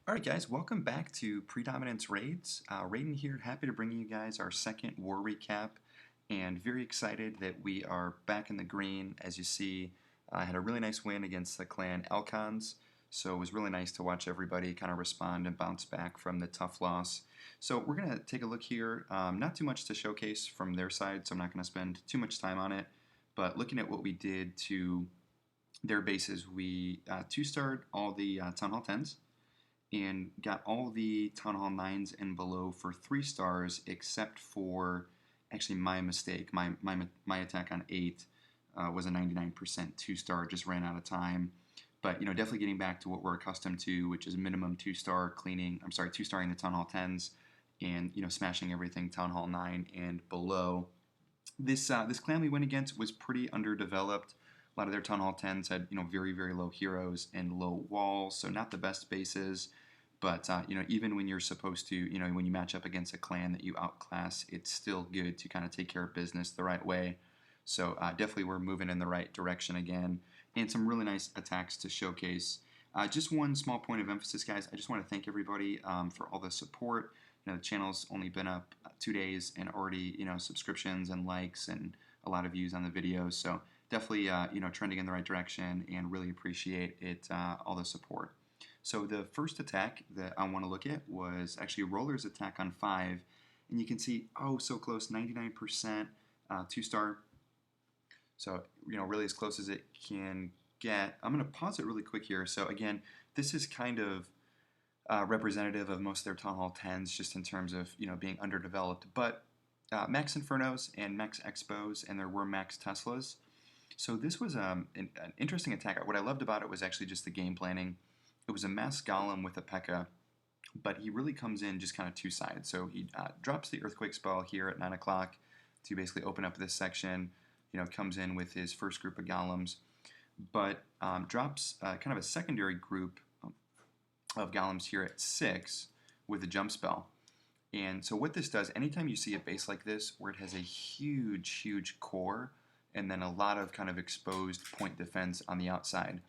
Alright guys, welcome back to Predominance Raids. Raiden here, happy to bring you guys our second war recap, and very excited that we are back in the green. As you see, I had a really nice win against the clan Alcons, so it was really nice to watch everybody kind of respond and bounce back from the tough loss. So we're going to take a look here, not too much to showcase from their side, so I'm not going to spend too much time on it, but looking at what we did to their bases, we 2-starred all the Town Hall 10s, and got all the Town Hall 9s and below for 3 stars, except for, actually my mistake, my attack on 8 was a 99% 2-star, just ran out of time. But, definitely getting back to what we're accustomed to, which is minimum 2-star cleaning, 2-starring the Town Hall 10s, and, smashing everything Town Hall 9 and below. This clan we went against was pretty underdeveloped. A lot of their Town Hall 10s had, very, very low heroes and low walls, so not the best bases. But, even when you're supposed to, when you match up against a clan that you outclass, it's still good to kind of take care of business the right way. So definitely we're moving in the right direction again. And some really nice attacks to showcase. Just one small point of emphasis, guys. I just want to thank everybody for all the support. The channel's only been up 2 days and already, subscriptions and likes and a lot of views on the videos. So definitely, trending in the right direction, and really appreciate it, all the support. So the first attack that I want to look at was actually Rollar's attack on 5, and you can see, oh, so close, 99% 2-star. So, really as close as it can get. I'm going to pause it really quick here. So again, this is kind of representative of most of their Town Hall 10s, just in terms of, being underdeveloped. But Max Infernos and Max Expos, and there were Max Teslas. So this was an interesting attack. What I loved about it was actually just the game planning. It was a mass Golem with a P.E.K.K.A., but he really comes in just kind of two-sided. So he drops the Earthquake spell here at 9 o'clock to basically open up this section. Comes in with his first group of Golems, but drops kind of a secondary group of Golems here at 6 with a jump spell. And so what this does, anytime you see a base like this where it has a huge, huge core and then a lot of kind of exposed point defense on the outside,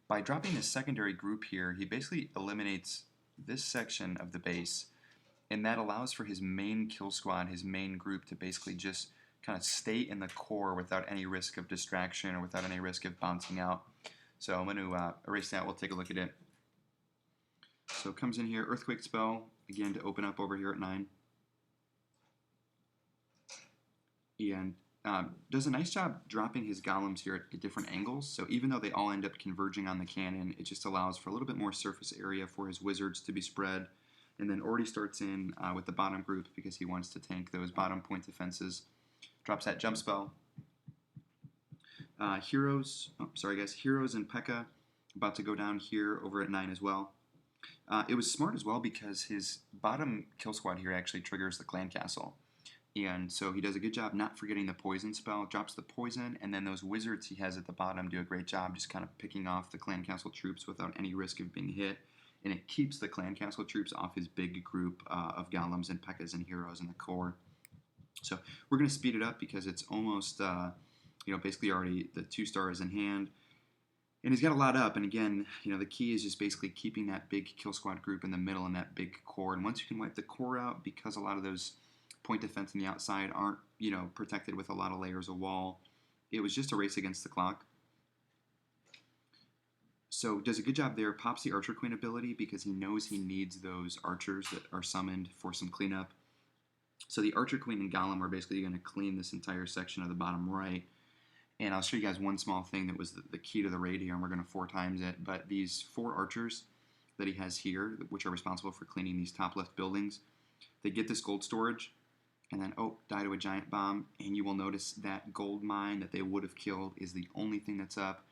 by dropping a secondary group here, he basically eliminates this section of the base, and that allows for his main kill squad, his main group, to basically just kind of stay in the core without any risk of distraction or without any risk of bouncing out. So I'm going to erase that. We'll take a look at it. So it comes in here, Earthquake spell, again to open up over here at 9. And does a nice job dropping his Golems here at different angles. So even though they all end up converging on the cannon, it just allows for a little bit more surface area for his wizards to be spread. And then already starts in with the bottom group because he wants to tank those bottom point defenses. Drops that jump spell. Heroes and P.E.K.K.A. about to go down here over at 9 as well. It was smart as well because his bottom kill squad here actually triggers the clan castle. And so he does a good job not forgetting the poison spell, drops the poison, and then those wizards he has at the bottom do a great job just kind of picking off the clan castle troops without any risk of being hit. And it keeps the clan castle troops off his big group of Golems and P.E.K.K.A.s and heroes in the core. So we're going to speed it up because it's almost, basically already the 2-star is in hand. And he's got a lot up, and again, the key is just basically keeping that big kill squad group in the middle and that big core. And once you can wipe the core out, because a lot of those point defense on the outside aren't, protected with a lot of layers of wall, it was just a race against the clock. So does a good job there, pops the Archer Queen ability because he knows he needs those archers that are summoned for some cleanup. So the Archer Queen and Golem are basically going to clean this entire section of the bottom right. And I'll show you guys one small thing that was the key to the raid here, and we're going to 4 times it. But these 4 archers that he has here, which are responsible for cleaning these top left buildings, they get this gold storage, and then, die to a giant bomb, and you will notice that gold mine that they would have killed is the only thing that's up.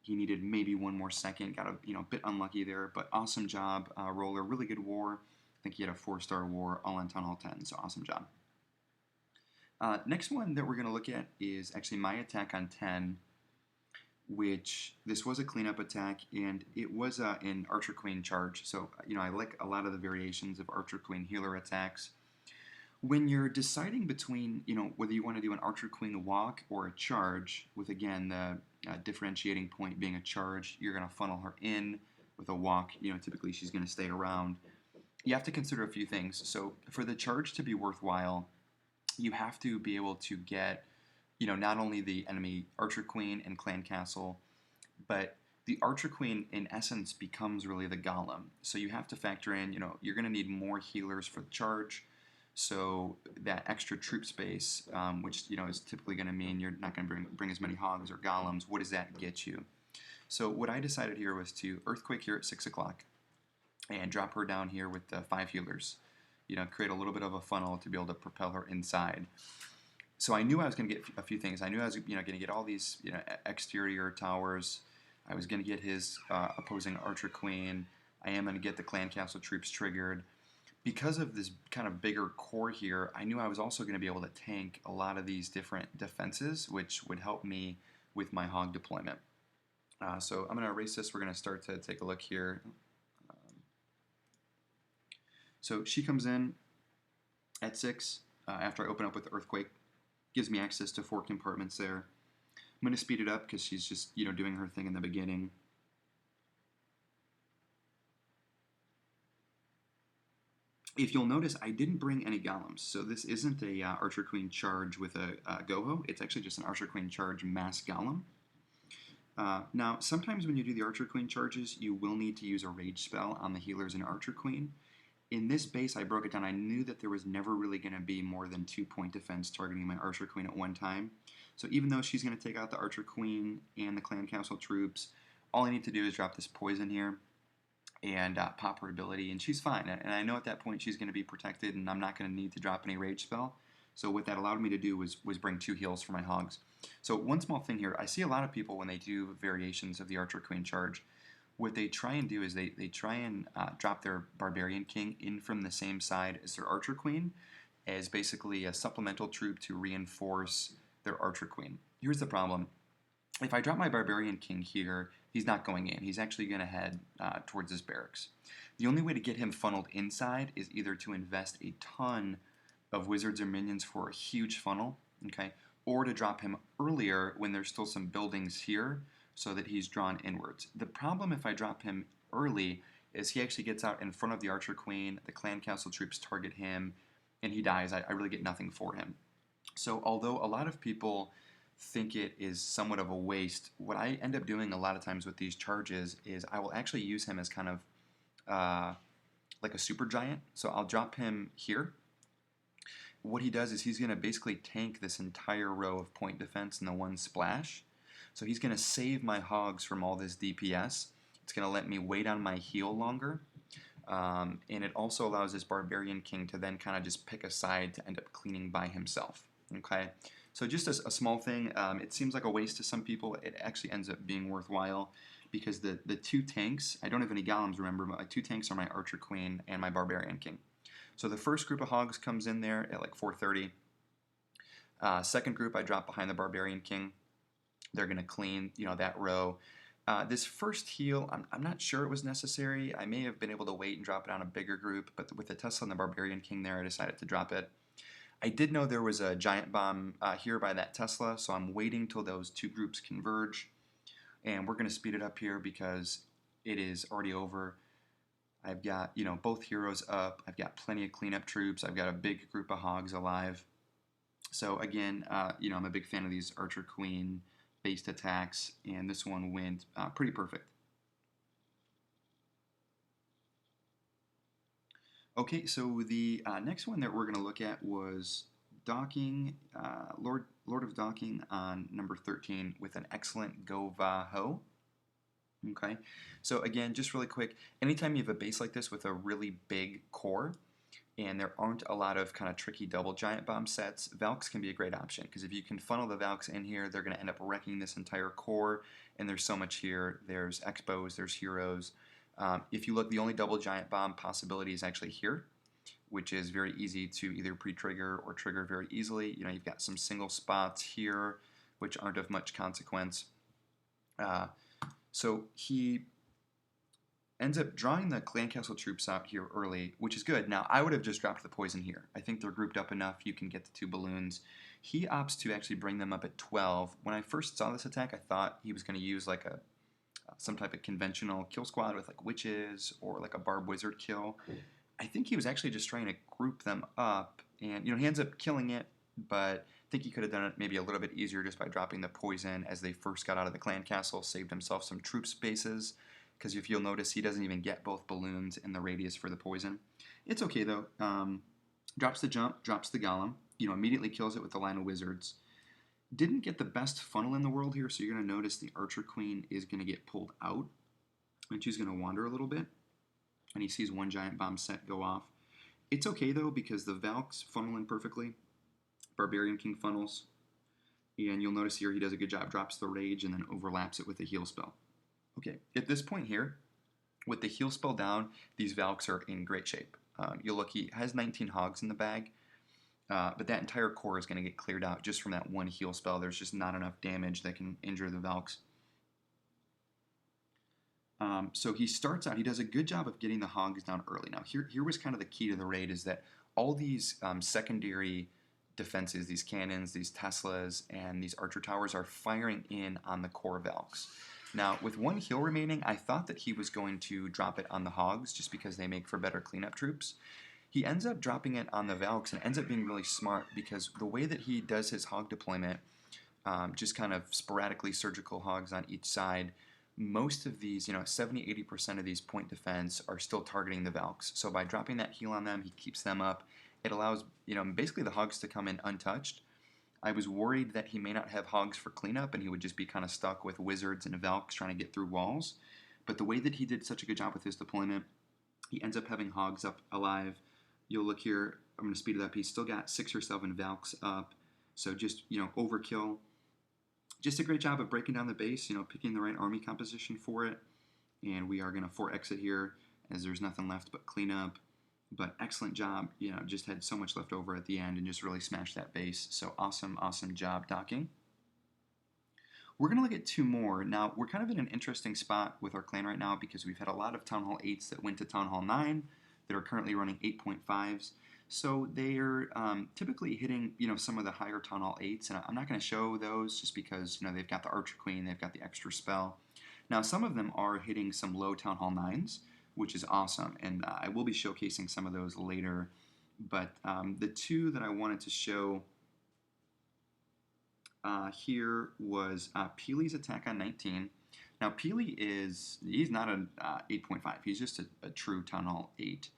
He needed maybe one more second, got a bit unlucky there, but awesome job, Roller, really good war. I think he had a 4-star war, all on Town Hall 10, so awesome job. Next one that we're going to look at is actually my attack on 10, which this was a cleanup attack, and it was an Archer Queen charge. So, I like a lot of the variations of Archer Queen healer attacks. When you're deciding between, whether you want to do an Archer Queen walk or a charge, with, again, the differentiating point being a charge, you're going to funnel her in with a walk, typically she's going to stay around. You have to consider a few things. So for the charge to be worthwhile, you have to be able to get, not only the enemy Archer Queen and Clan Castle, but the Archer Queen in essence becomes really the Golem. So you have to factor in, you're going to need more healers for the charge. So that extra troop space, which is typically going to mean you're not going to bring as many hogs or golems. What does that get you? So what I decided here was to Earthquake here at 6 o'clock and drop her down here with the 5 healers. Create a little bit of a funnel to be able to propel her inside. So I knew I was going to get a few things. I knew I was going to get all these exterior towers. I was going to get his opposing Archer Queen. I am going to get the Clan Castle troops triggered. Because of this kind of bigger core here, I knew I was also going to be able to tank a lot of these different defenses, which would help me with my hog deployment. So I'm going to erase this. We're going to start to take a look here. So she comes in at 6 after I open up with the Earthquake. Gives me access to 4 compartments there. I'm going to speed it up because she's just doing her thing in the beginning. If you'll notice, I didn't bring any golems, so this isn't a Archer Queen charge with a GoVaHo. It's actually just an Archer Queen charge mass golem. Now, sometimes when you do the Archer Queen charges, you will need to use a rage spell on the healers and Archer Queen. In this base, I broke it down. I knew that there was never really going to be more than 2-point defense targeting my Archer Queen at one time. So even though she's going to take out the Archer Queen and the Clan Castle troops, all I need to do is drop this poison here and pop her ability, and she's fine. And I know at that point she's going to be protected, and I'm not going to need to drop any rage spell. So what that allowed me to do was bring 2 heals for my hogs. So one small thing here, I see a lot of people when they do variations of the Archer Queen charge, what they try and do is they try and drop their Barbarian King in from the same side as their Archer Queen as basically a supplemental troop to reinforce their Archer Queen. Here's the problem. If I drop my Barbarian King here, he's not going in. He's actually going to head towards his barracks. The only way to get him funneled inside is either to invest a ton of wizards or minions for a huge funnel, okay, or to drop him earlier when there's still some buildings here so that he's drawn inwards. The problem if I drop him early is he actually gets out in front of the Archer Queen, the Clan Castle troops target him, and he dies. I really get nothing for him. So although a lot of people think it is somewhat of a waste, what I end up doing a lot of times with these charges is I will actually use him as kind of like a super giant. So I'll drop him here. What he does is he's going to basically tank this entire row of point defense in the one splash. So he's going to save my hogs from all this DPS. It's going to let me wait on my heal longer. And it also allows this Barbarian King to then kind of just pick a side to end up cleaning by himself. Okay, so just a small thing. It seems like a waste to some people. It actually ends up being worthwhile because the 2 tanks, I don't have any golems, remember, but my 2 tanks are my Archer Queen and my Barbarian King. So the first group of hogs comes in there at like 4:30. Second group I drop behind the Barbarian King. They're going to clean, that row. This first heal, I'm not sure it was necessary. I may have been able to wait and drop it on a bigger group, but with the Tesla and the Barbarian King there, I decided to drop it. I did know there was a giant bomb here by that Tesla, so I'm waiting till those 2 groups converge. And we're going to speed it up here because it is already over. I've got, both heroes up. I've got plenty of cleanup troops. I've got a big group of hogs alive. So again, I'm a big fan of these Archer Queen based attacks, and this one went pretty perfect. Okay, so the next one that we're going to look at was docking, Lord of Docking on number 13 with an excellent GoVaHo. Okay, so again, just really quick, anytime you have a base like this with a really big core, and there aren't a lot of kind of tricky double giant bomb sets, Valks can be a great option, because if you can funnel the Valks in here, they're going to end up wrecking this entire core, and there's so much here. There's Expos, there's Heroes. If you look, the only double giant bomb possibility is actually here, which is very easy to either pre-trigger or trigger very easily. You've got some single spots here, which aren't of much consequence. So he ends up drawing the Clan Castle troops out here early, which is good. Now, I would have just dropped the poison here. I think they're grouped up enough. You can get the 2 balloons. He opts to actually bring them up at 12. When I first saw this attack, I thought he was going to use like some type of conventional kill squad with like witches or like a barb wizard kill. I think he was actually just trying to group them up, and he ends up killing it, but I think he could have done it maybe a little bit easier just by dropping the poison as they first got out of the clan castle, saved himself some troop spaces, because if you'll notice, he doesn't even get both balloons in the radius for the poison. It's okay though. Drops the jump, drops the golem, immediately kills it with the line of wizards. Didn't get the best funnel in the world here, so you're going to notice the archer queen is going to get pulled out, and she's going to wander a little bit, and he sees one giant bomb set go off. It's okay though, because the Valks funnel in perfectly. Barbarian King funnels, and you'll notice here he does a good job, drops the rage and then overlaps it with a heal spell. Okay, at this point here, with the heal spell down, these Valks are in great shape. You'll look, he has 19 hogs in the bag, but that entire core is going to get cleared out just from that one heal spell. There's just not enough damage that can injure the Valks. So he starts out, he does a good job of getting the hogs down early. Now here was kind of the key to the raid, is that all these secondary defenses, these cannons, these Teslas, and these archer towers are firing in on the core Valks. Now, with one heal remaining, I thought that he was going to drop it on the hogs just because they make for better cleanup troops. He ends up dropping it on the Valks and ends up being really smart, because the way that he does his hog deployment, just kind of sporadically surgical hogs on each side, most of these, 70-80% of these point defense are still targeting the Valks. So by dropping that heal on them, he keeps them up. It allows, basically the hogs to come in untouched. I was worried that he may not have hogs for cleanup and he would just be kind of stuck with wizards and Valks trying to get through walls. But the way that he did such a good job with his deployment, he ends up having hogs up alive. You'll look here, I'm going to speed it up. He's still got 6 or 7 Valks up. So just, overkill. Just a great job of breaking down the base, picking the right army composition for it. And we are going to 4-exit here, as there's nothing left but cleanup. But excellent job, just had so much left over at the end and just really smashed that base. So awesome, awesome job docking. We're going to look at 2 more. Now, we're kind of in an interesting spot with our clan right now, because we've had a lot of Town Hall 8s that went to Town Hall 9 that are currently running 8.5s. So they're typically hitting, some of the higher Town Hall 8s, and I'm not going to show those just because, they've got the Archer Queen, they've got the extra spell. Now, some of them are hitting some low Town Hall 9s, which is awesome, and I will be showcasing some of those later. But the 2 that I wanted to show here was Peely's attack on 19. Now, Peely he's not an 8.5, he's just a true Town Hall 8.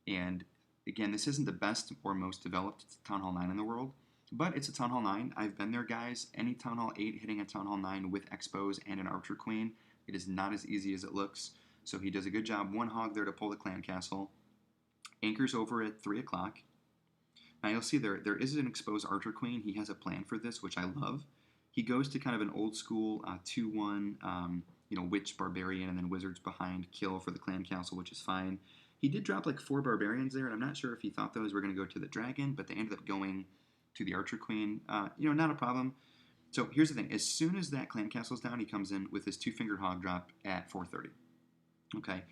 And again, this isn't the best or most developed Town Hall 9 in the world, but it's a Town Hall 9. I've been there, guys. Any Town Hall 8 hitting a Town Hall 9 with Expos and an Archer Queen, it is not as easy as it looks. So he does a good job. 1 hog there to pull the clan castle. Anchors over at 3 o'clock. Now you'll see there is an exposed Archer Queen. He has a plan for this, which I love. He goes to kind of an old school 2-1, witch, barbarian, and then wizards behind kill for the clan castle, which is fine. He did drop like 4 barbarians there, and I'm not sure if he thought those were going to go to the dragon, but they ended up going to the Archer Queen. Not a problem. So here's the thing. As soon as that clan castle's down, he comes in with his 2-fingered hog drop at 4:30. Okay.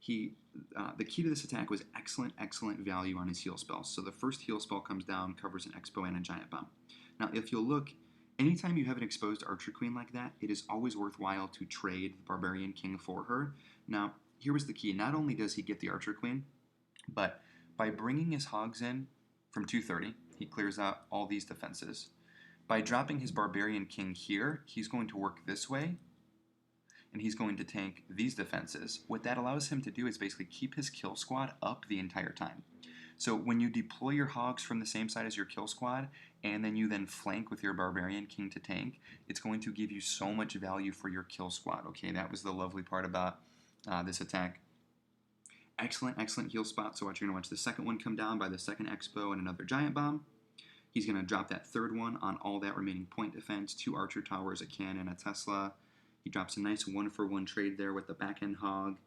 The key to this attack was excellent value on his heal spells. So the first heal spell comes down, covers an Expo and a Giant Bomb. Now, if you'll look, anytime you have an exposed Archer Queen like that, it is always worthwhile to trade the Barbarian King for her. Now, here was the key. Not only does he get the Archer Queen, but by bringing his hogs in from 2:30, he clears out all these defenses. By dropping his Barbarian King here, he's going to work this way, and he's going to tank these defenses. What that allows him to do is basically keep his kill squad up the entire time. So when you deploy your hogs from the same side as your kill squad, and then you flank with your Barbarian King to tank, it's going to give you so much value for your kill squad. Okay, that was the lovely part about this attack. Excellent heal spot. So you're going to watch the second one come down by the second Expo and another Giant Bomb. He's going to drop that third one on all that remaining point defense, 2 Archer Towers, a cannon, a Tesla. He drops a nice 1-for-1 trade there with the back-end hog,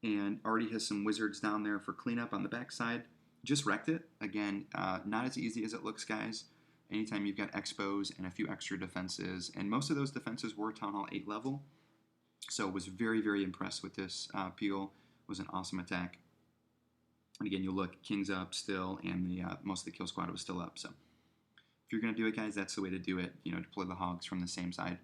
and already has some wizards down there for cleanup on the backside. Just wrecked it. Again, not as easy as it looks, guys. Anytime you've got Expos and a few extra defenses, and most of those defenses were Town Hall 8 level, so was very impressed with this. Peel was an awesome attack. And again, you'll look, King's up still, and the most of the kill squad was still up. So if you're going to do it, guys, that's the way to do it. Deploy the hogs from the same side.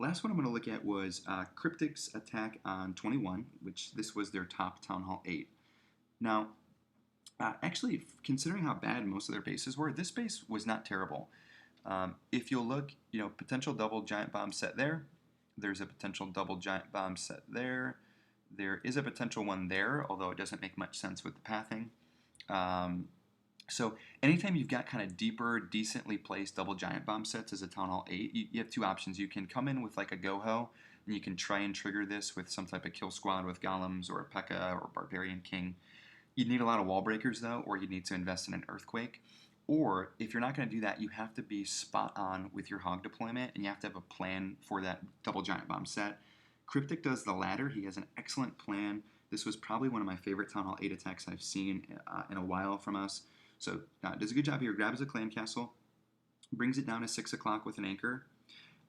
last one I'm going to look at was Kryptik's attack on 21, which this was their top Town Hall 8. Now, actually, considering how bad most of their bases were, this base was not terrible. If you'll look, potential double giant bomb set there. There's a potential double giant bomb set there. There is a potential one there, although it doesn't make much sense with the pathing. So anytime you've got kind of deeper, decently placed double giant bomb sets as a Town Hall 8, you have two options. You can come in with like a GoVaHo, and you can try and trigger this with some type of kill squad with Golems or a P.E.K.K.A. or Barbarian King. You'd need a lot of wall breakers though, or you'd need to invest in an Earthquake. Or if you're not going to do that, you have to be spot on with your hog deployment, and you have to have a plan for that double giant bomb set. Kryptik does the latter. He has an excellent plan. This was probably one of my favorite Town Hall 8 attacks I've seen in a while from us. So does a good job here. Grabs a clan castle, brings it down to 6 o'clock with an anchor.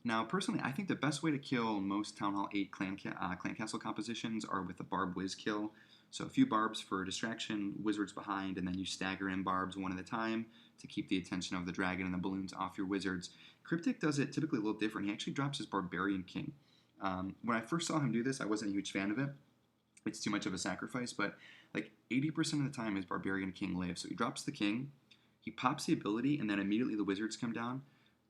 Now, personally, I think the best way to kill most Town Hall 8 clan castle compositions are with a barb whiz kill. So a few barbs for distraction, wizards behind, and then you stagger in barbs one at a time to keep the attention of the dragon and the balloons off your wizards. Kryptik does it typically a little different. He actually drops his Barbarian King. When I first saw him do this, I wasn't a huge fan of it. It's too much of a sacrifice, but like 80% of the time his Barbarian King lives. So he drops the king, he pops the ability, and then immediately the wizards come down.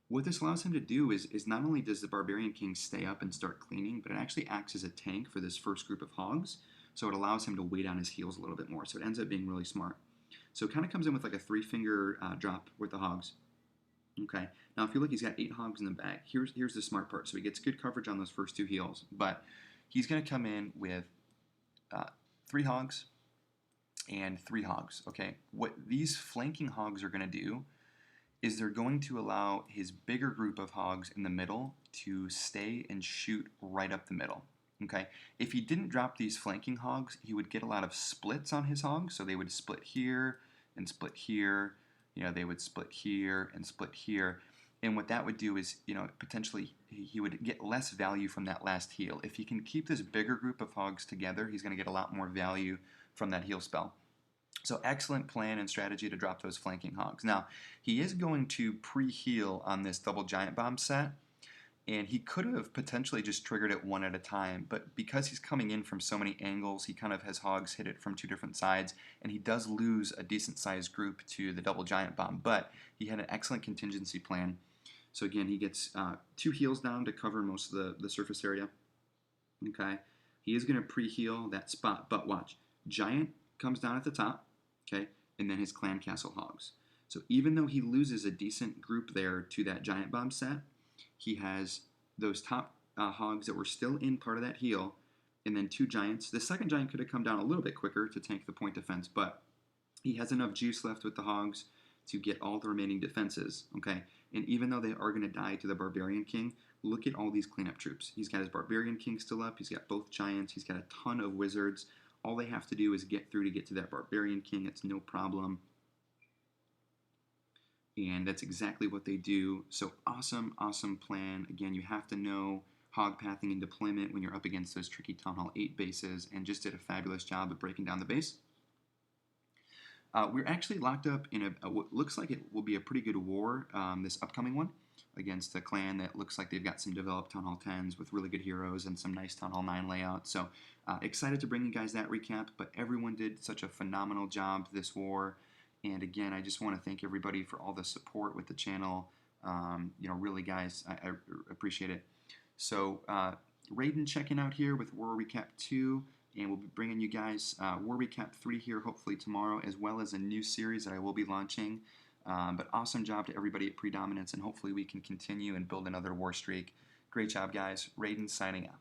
What this allows him to do is not only does the Barbarian King stay up and start cleaning, but it actually acts as a tank for this first group of hogs. So it allows him to weigh down his heels a little bit more. So it ends up being really smart. So it kind of comes in with like a 3-finger drop with the hogs. Okay. Now if you look, he's got 8 hogs in the bag. Here's the smart part. So he gets good coverage on those first 2 heels. But he's going to come in with 3 hogs and 3 hogs. Okay. What these flanking hogs are going to do is they're going to allow his bigger group of hogs in the middle to stay and shoot right up the middle. Okay, if he didn't drop these flanking hogs, he would get a lot of splits on his hogs. So they would split here and split here. They would split here and split here. And what that would do is, potentially he would get less value from that last heal. If he can keep this bigger group of hogs together, he's going to get a lot more value from that heal spell. So excellent plan and strategy to drop those flanking hogs. Now, he is going to pre-heal on this double giant bomb set. And he could have potentially just triggered it one at a time, but because he's coming in from so many angles, he kind of has hogs hit it from 2 different sides, and he does lose a decent-sized group to the double giant bomb, but he had an excellent contingency plan. So again, he gets 2 heals down to cover most of the surface area. Okay, he is going to pre-heal that spot, but watch. Giant comes down at the top, okay, and then his clan castle hogs. So even though he loses a decent group there to that giant bomb set, he has those top hogs that were still in part of that heal, and then 2 giants. The second giant could have come down a little bit quicker to tank the point defense, but he has enough juice left with the hogs to get all the remaining defenses, okay? And even though they are going to die to the Barbarian King, look at all these cleanup troops. He's got his Barbarian King still up. He's got both giants. He's got a ton of wizards. All they have to do is get through to get to that Barbarian King. It's no problem. And that's exactly what they do. So awesome, awesome plan. Again, you have to know hog pathing and deployment when you're up against those tricky Town Hall 8 bases, and just did a fabulous job of breaking down the base. We're actually locked up in what looks like it will be a pretty good war, this upcoming one, against a clan that looks like they've got some developed Town Hall 10s with really good heroes and some nice Town Hall 9 layouts. So excited to bring you guys that recap, but everyone did such a phenomenal job this war. And again, I just want to thank everybody for all the support with the channel. Really, guys, I appreciate it. So, Raiden checking out here with War Recap 2, and we'll be bringing you guys War Recap 3 here hopefully tomorrow, as well as a new series that I will be launching. But awesome job to everybody at Predominance, and hopefully we can continue and build another war streak. Great job, guys. Raiden signing out.